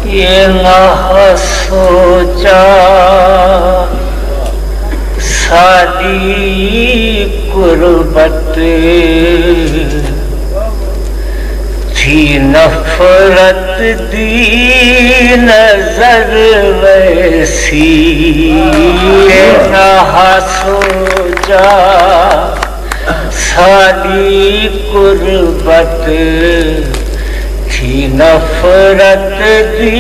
ये ना सोचा सादी कुर्बत थी नफरत दी नजर वैसी। ये ना सोचा सादी कुर्बत थी नफरत दी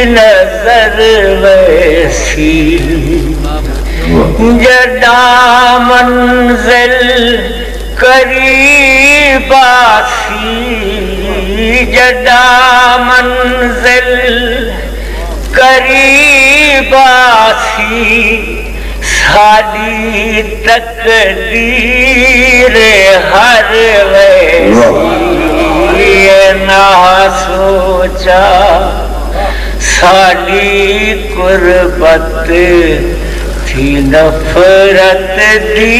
नजर वैसी। जदा मंजिल करीब आसी, जदा मंजिल करीब आसी, साडी तकदीर हर वैसी। ये ना सोचा साडी कुर्बत थी नफरत दी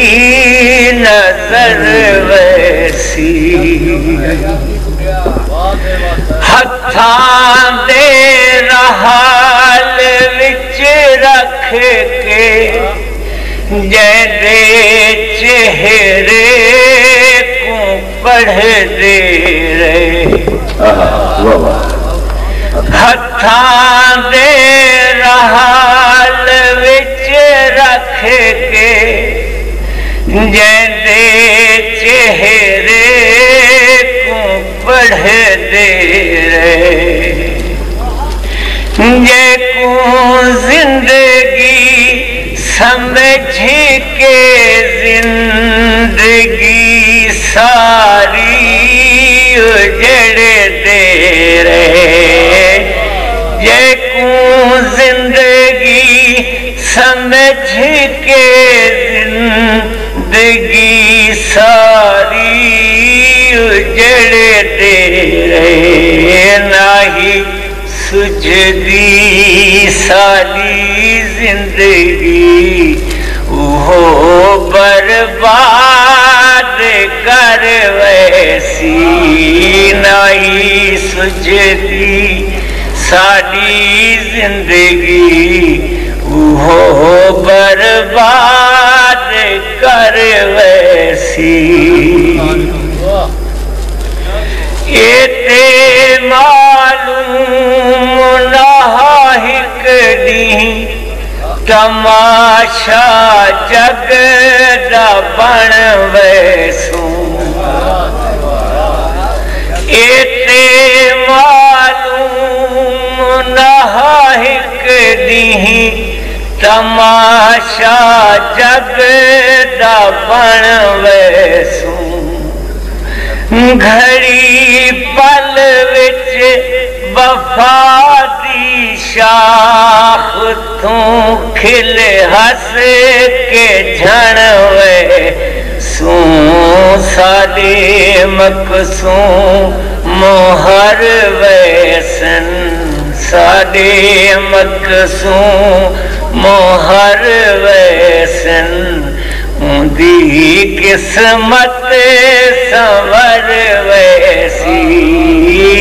नजर वैसी। हत्थां दे रहाल विच रख के जेदे चेहरे को पढ़ दे रहे। हत्थां दे रहाल विच रख के जेदे चेहरे को पढ़ दे रहे। जे को जिंदगी समझ के जिंदगी सारी उजड़ दे रहे। जे को जिंदगी समझ के जिंदगी सारी उजड़ दे रहे। नाही सुझदी सारी जिंदगी वो बर्बाद कर वैसी। नहीं सुझदी सारी जिंदगी वो बर्बाद कर वैसी। ये ते मालूम नाहिक दी तमाशा जग दा बन वैसू। ये ते मालूम नाहिक दी तमाशा जग दा बन वैसू। घड़ी पल विच वफा दी शाख तू खिल हस के झण वैसू। सादे मकसू मोहर वैसन, सादे मकसू मोहर वैसन। उंदी किस्मत संवर वैसी।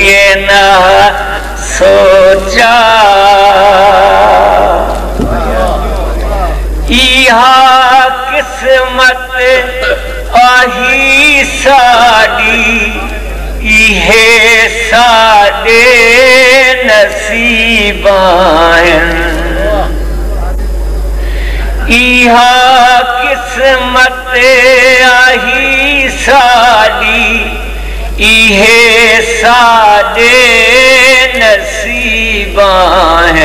ये ना सोचा इहा किस्मत आही साडी, इहे साडे नसीबां। इहा किस्मत आही साडी, इहे साडे नसीबां।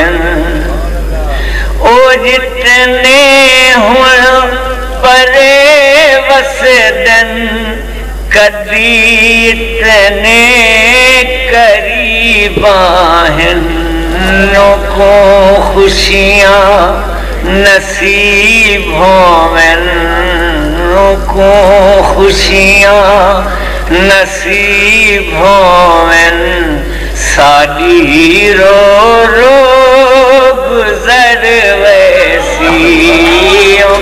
ओ जितने हुण परे वसदन, कदी इतने करीबां। को खुशियां नसीब होवन, को खुशियां नसीब होवन। साडी रो रो गुजर वैसी।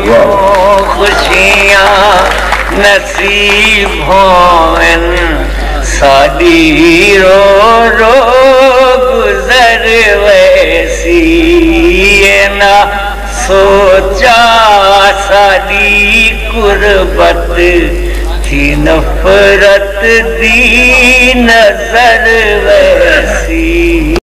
को खुशियां नसीब होवन, साडी रो रो गुजर ना सोचा साडी कुर्बत थी नफरत दी नजर वैसी।